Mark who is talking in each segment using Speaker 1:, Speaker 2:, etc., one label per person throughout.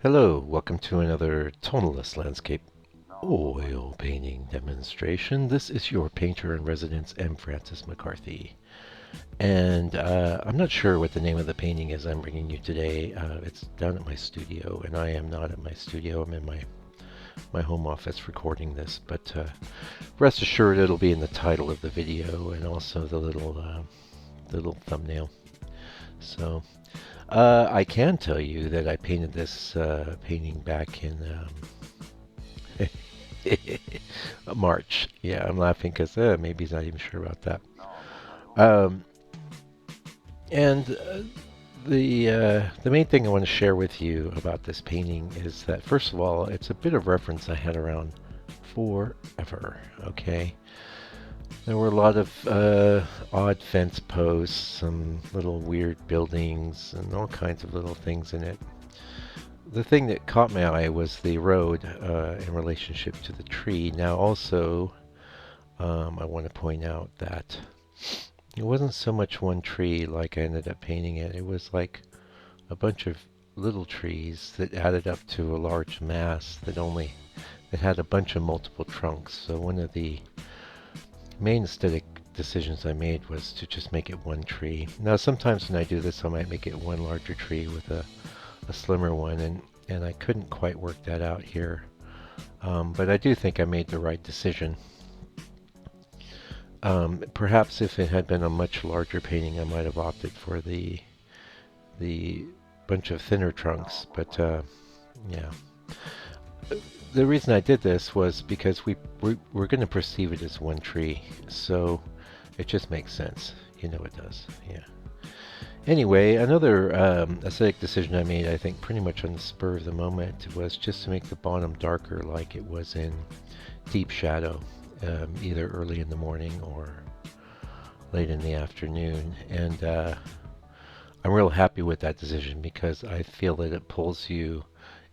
Speaker 1: Hello, welcome to another Tonalist landscape oil painting demonstration. This is your painter in residence, M. Francis McCarthy. And I'm not sure what the name of the painting is I'm bringing you today. It's down at my studio, and I am not at my studio. I'm in my home office recording this. But rest assured, it'll be in the title of the video and also the little thumbnail. So I can tell you that I painted this painting back in March. Yeah, I'm laughing because maybe he's not even sure about that. Um, and the main thing I want to share with you about this painting is that first of all, it's a bit of reference I had around forever. Okay, there were a lot of odd fence posts, some little weird buildings, and all kinds of little things in it. The thing that caught my eye was the road in relationship to the tree. Now, also, I want to point out that it wasn't so much one tree like I ended up painting it. It was like a bunch of little trees that added up to a large mass that had a bunch of multiple trunks. So one of the main aesthetic decisions I made was to just make it one tree. Now, sometimes when I do this, I might make it one larger tree with a slimmer one, and I couldn't quite work that out here. But I do think I made the right decision. Perhaps if it had been a much larger painting, I might have opted for the bunch of thinner trunks. But yeah, the reason I did this was because we're going to perceive it as one tree, so it just makes sense. You know it does. Yeah. Anyway, another aesthetic decision I made, I think pretty much on the spur of the moment, was just to make the bottom darker like it was in deep shadow, either early in the morning or late in the afternoon. And I'm real happy with that decision because I feel that it pulls you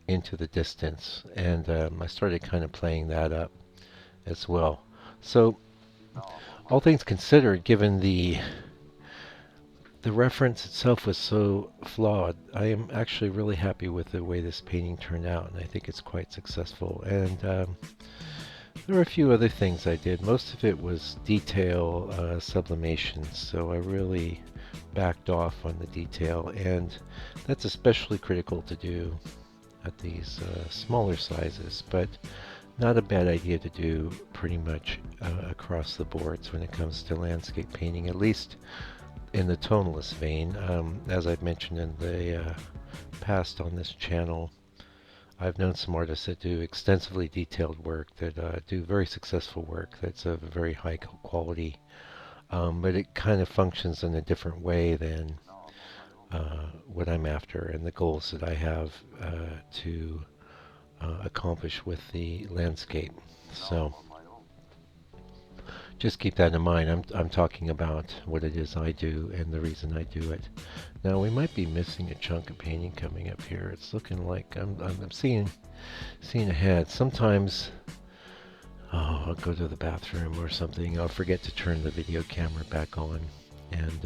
Speaker 1: into the distance. And I started kind of playing that up as well. So, all things considered, given the reference itself was so flawed, I am actually really happy with the way this painting turned out, and I think it's quite successful. And there were a few other things I did. Most of it was detail sublimation, so I really backed off on the detail, and that's especially critical to do at these smaller sizes, but not a bad idea to do pretty much across the boards when it comes to landscape painting, at least in the tonalist vein. As I've mentioned in the past on this channel, I've known some artists that do extensively detailed work, that do very successful work that's of a very high quality, but it kind of functions in a different way than what I'm after and the goals that I have to accomplish with the landscape. So just keep that in mind. I'm talking about what it is I do and the reason I do it. Now we might be missing a chunk of painting coming up here. It's looking like I'm seeing ahead. Sometimes I'll go to the bathroom or something. I'll forget to turn the video camera back on, and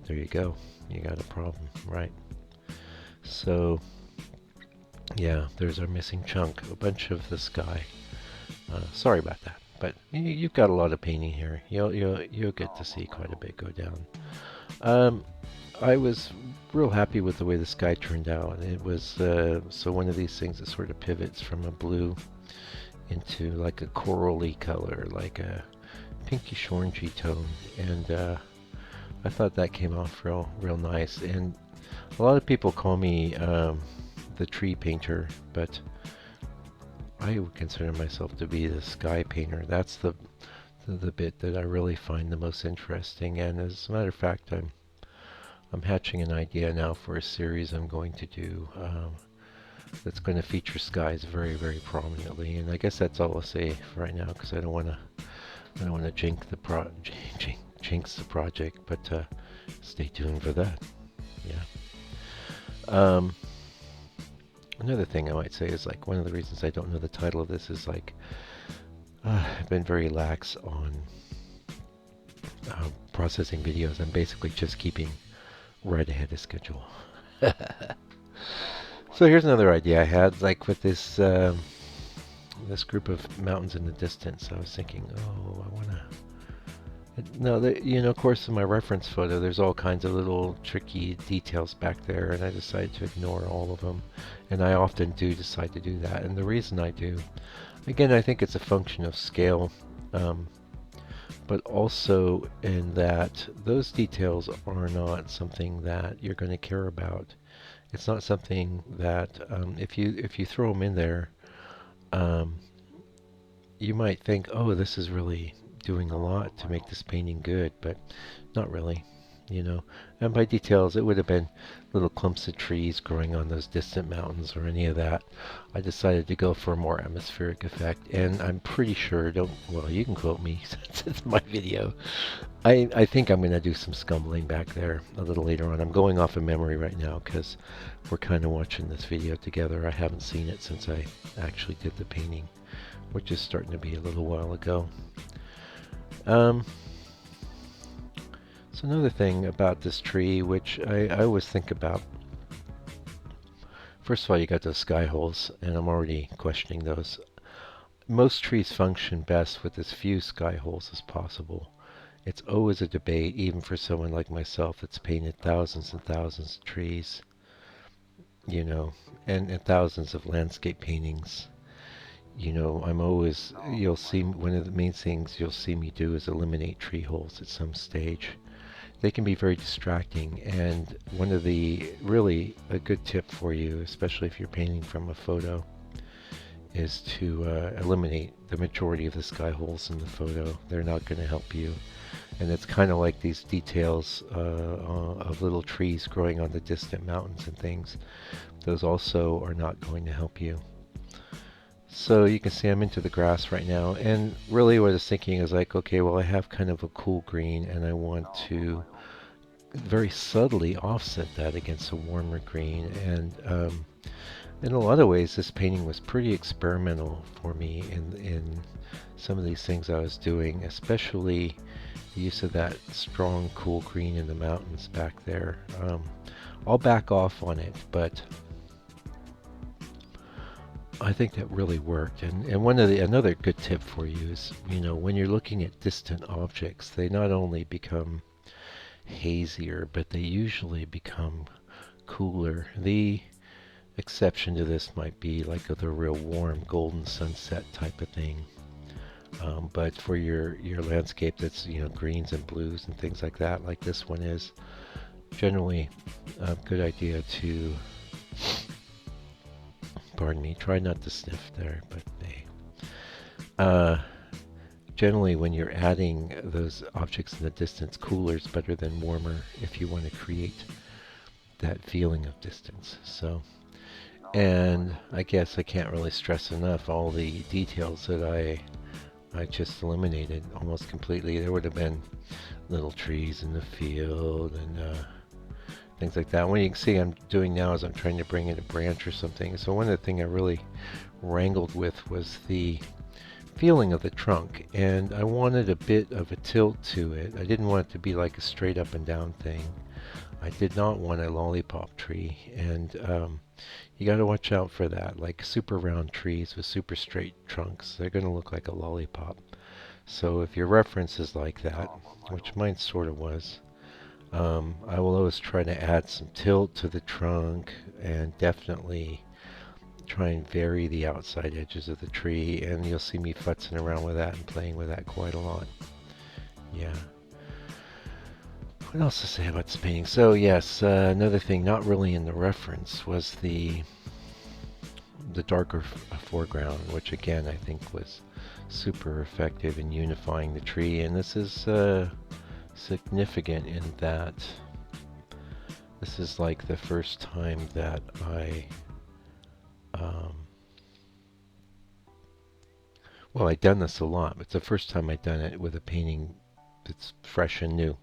Speaker 1: there you go. You got a problem, right? So yeah, there's our missing chunk. A bunch of the sky. Sorry about that. But you've got a lot of painting here. You'll get to see quite a bit go down. I was real happy with the way the sky turned out. It was so one of these things that sort of pivots from a blue into like a corally color, like a pinkish orangey tone, and I thought that came off real nice. And a lot of people call me the tree painter, but I would consider myself to be the sky painter. That's the bit that I really find the most interesting. And as a matter of fact, I'm hatching an idea now for a series I'm going to do that's going to feature skies very prominently. And I guess that's all I'll say for right now because I don't want to jinx the project. But stay tuned for that. Yeah. Another thing I might say is like one of the reasons I don't know the title of this is like I've been very lax on processing videos. I'm basically just keeping right ahead of schedule. So here's another idea I had, like with this group of mountains in the distance. I was thinking, oh, I want to. No, of course, in my reference photo, there's all kinds of little tricky details back there, and I decided to ignore all of them. And I often do decide to do that. And the reason I do, again, I think it's a function of scale, um, but also in that those details are not something that you're going to care about. It's not something that if you throw them in there, um, you might think, oh, this is really doing a lot to make this painting good, but not really. And by details, it would have been little clumps of trees growing on those distant mountains or any of that. I decided to go for a more atmospheric effect, and I'm pretty sure, well, you can quote me since it's my video. I think I'm going to do some scumbling back there a little later on. I'm going off of memory right now because we're kind of watching this video together. I haven't seen it since I actually did the painting, which is starting to be a little while ago. Um, so another thing about this tree, which I always think about, first of all, you got those sky holes, and I'm already questioning those. Most trees function best with as few sky holes as possible. It's always a debate, even for someone like myself that's painted thousands and thousands of trees, you know, and thousands of landscape paintings. I'm always, you'll see, one of the main things you'll see me do is eliminate tree holes at some stage. They can be very distracting, and one of the, really, a good tip for you, especially if you're painting from a photo, is to eliminate the majority of the sky holes in the photo. They're not going to help you. And it's kind of like these details of little trees growing on the distant mountains and things. Those also are not going to help you. So you can see I'm into the grass right now, and really what I was thinking is like, okay, well I have kind of a cool green, and I want to very subtly offset that against a warmer green. And in a lot of ways, this painting was pretty experimental for me in some of these things I was doing, especially the use of that strong, cool green in the mountains back there. I'll back off on it, but I think that really worked. And another good tip for you is, when you're looking at distant objects, they not only become hazier, but they usually become cooler. The exception to this might be like the real warm golden sunset type of thing. But for your landscape that's, greens and blues and things like that, like this one is, generally a good idea to, pardon me, try not to sniff there, but hey. Generally, when you're adding those objects in the distance, cooler is better than warmer if you want to create that feeling of distance. So, and I guess I can't really stress enough all the details that I just eliminated almost completely. There would have been little trees in the field and things like that. What you can see I'm doing now is I'm trying to bring in a branch or something. So one of the things I really wrangled with was the feeling of the trunk, and I wanted a bit of a tilt to it. I didn't want it to be like a straight up and down thing. I did not want a lollipop tree, and you got to watch out for that. Like super round trees with super straight trunks, they're going to look like a lollipop. So if your reference is like that, which mine sort of was, I will always try to add some tilt to the trunk and definitely try and vary the outside edges of the tree, and you'll see me futzing around with that and playing with that quite a lot. Yeah. What else to say about this painting? So yes, another thing not really in the reference was the darker foreground, which again I think was super effective in unifying the tree. And this is significant in that this is like the first time that well, I've done this a lot, but it's the first time I've done it with a painting that's fresh and new.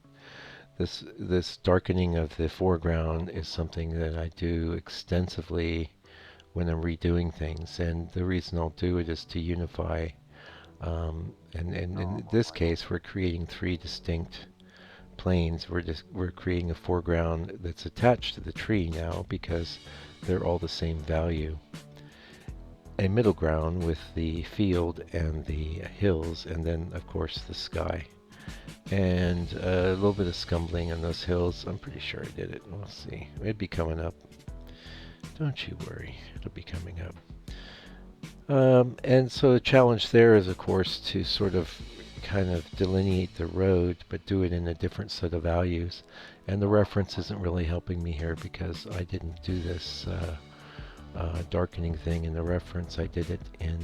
Speaker 1: This darkening of the foreground is something that I do extensively when I'm redoing things, and the reason I'll do it is to unify. And in this case, we're creating three distinct planes. We're creating a foreground that's attached to the tree now because they're all the same value. A middle ground with the field and the hills, and then of course the sky. And a little bit of scumbling on those hills. I'm pretty sure I did it. We'll see. It'd be coming up. Don't you worry. It'll be coming up. And so the challenge there is, of course, to sort of kind of delineate the road, but do it in a different set of values. And the reference isn't really helping me here because I didn't do this darkening thing in the reference. I did it in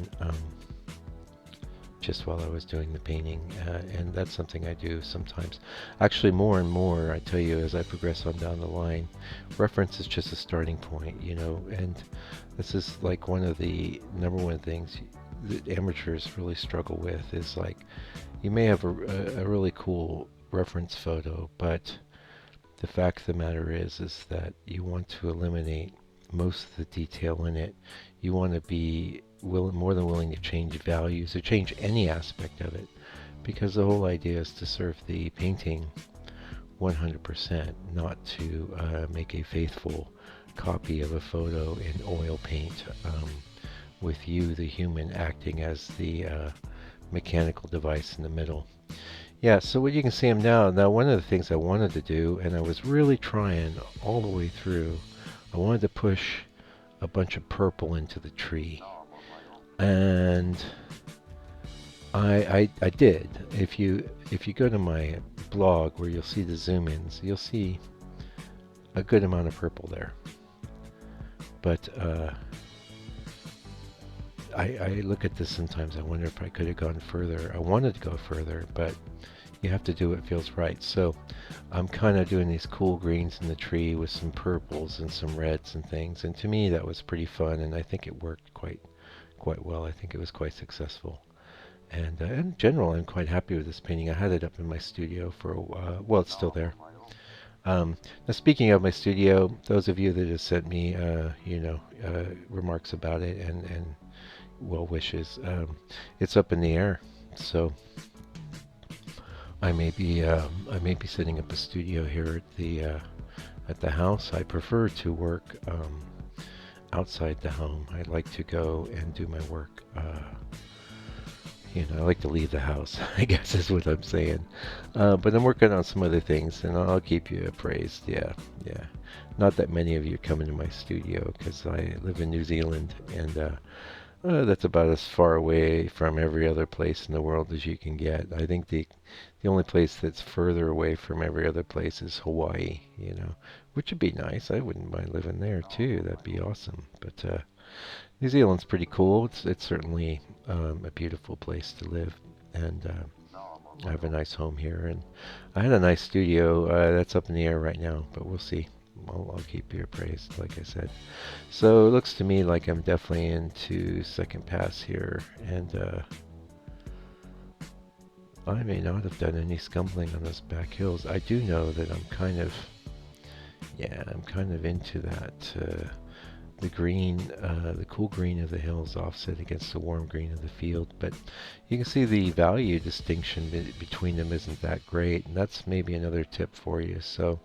Speaker 1: just while I was doing the painting, and that's something I do sometimes. Actually, more and more, I tell you, as I progress on down the line, reference is just a starting point, you know, and this is like one of the number one things that amateurs really struggle with is like, you may have a really cool reference photo, but the fact of the matter is that you want to eliminate most of the detail in it. You want to be more than willing to change values or change any aspect of it, because the whole idea is to serve the painting 100%, not to make a faithful copy of a photo in oil paint, with you, the human, acting as the mechanical device in the middle. Yeah, so what you can see now, one of the things I wanted to do, and I was really trying all the way through, I wanted to push a bunch of purple into the tree. And I did. If you go to my blog where you'll see the zoom-ins, you'll see a good amount of purple there. But I look at this sometimes, I wonder if I could have gone further. I wanted to go further, but you have to do what feels right. So I'm kind of doing these cool greens in the tree with some purples and some reds and things. And to me, that was pretty fun, and I think it worked quite well. I think it was quite successful. And in general, I'm quite happy with this painting. I had it up in my studio for a while. Well, it's still there. Now, speaking of my studio, those of you that have sent me, remarks about it and well wishes, it's up in the air. So I may be setting up a studio here at the house. I prefer to work outside the home. I like to go and do my work. I like to leave the house, I guess is what I'm saying. But I'm working on some other things, and I'll keep you appraised. Yeah. Not that many of you come into my studio because I live in New Zealand, and that's about as far away from every other place in the world as you can get. I think the only place that's further away from every other place is Hawaii, which would be nice. I wouldn't mind living there too. That'd be awesome. But New Zealand's pretty cool. It's certainly a beautiful place to live, and I have a nice home here, and I had a nice studio that's up in the air right now, but we'll see. I'll keep you appraised, like I said. So it looks to me like I'm definitely into second pass here, and I may not have done any scumbling on those back hills. I do know that I'm kind of into that. The green, the cool green of the hills offset against the warm green of the field, but you can see the value distinction between them isn't that great, and that's maybe another tip for you. So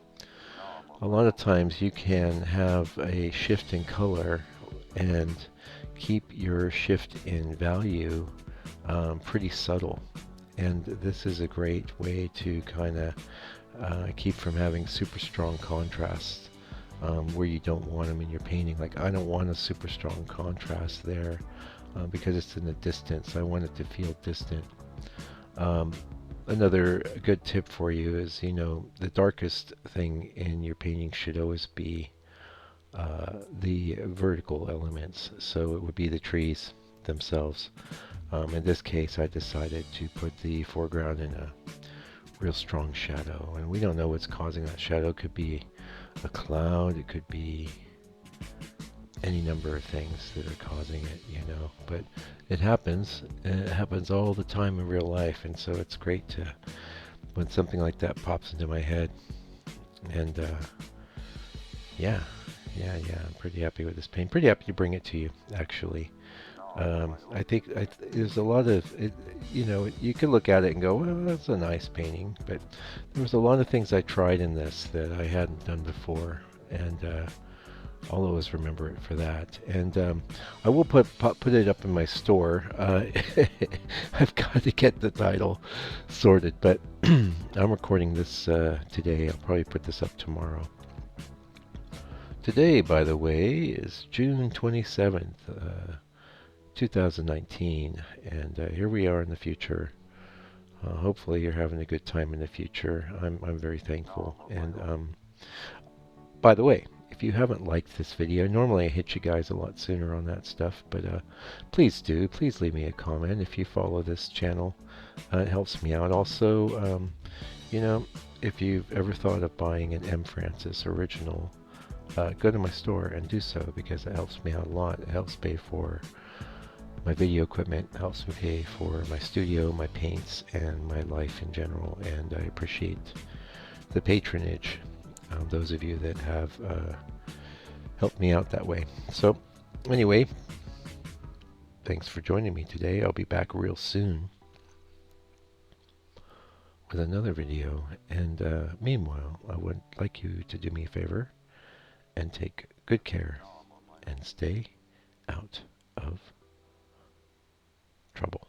Speaker 1: a lot of times you can have a shift in color and keep your shift in value pretty subtle, and this is a great way to kind of keep from having super strong contrasts. Where you don't want them in your painting. Like, I don't want a super strong contrast there because it's in the distance. I want it to feel distant. Another good tip for you is, the darkest thing in your painting should always be the vertical elements. So it would be the trees themselves. In this case, I decided to put the foreground in a real strong shadow, and we don't know what's causing that shadow. It could be a cloud, it could be any number of things that are causing it, but it happens, and it happens all the time in real life, and so it's great to, when something like that pops into my head, and I'm pretty happy with this paint, pretty happy to bring it to you, actually. There's a lot of it, you can look at it and go, well, that's a nice painting, but there was a lot of things I tried in this that I hadn't done before, and I'll always remember it for that. And I will put it up in my store. I've got to get the title sorted, but I'm recording this today. I'll probably put this up tomorrow. Today, by the way, is June 27th, 2019, and here we are in the future. Hopefully, you're having a good time in the future. I'm very thankful. And by the way, if you haven't liked this video, normally I hit you guys a lot sooner on that stuff, but please do. Please leave me a comment if you follow this channel. It helps me out. Also, if you've ever thought of buying an M. Francis original, go to my store and do so, because it helps me out a lot. It helps pay for my video equipment, helps me pay for my studio, my paints, and my life in general, and I appreciate the patronage, those of you that have helped me out that way. So anyway, thanks for joining me today. I'll be back real soon with another video, and meanwhile, I would like you to do me a favor and take good care and stay out of trouble.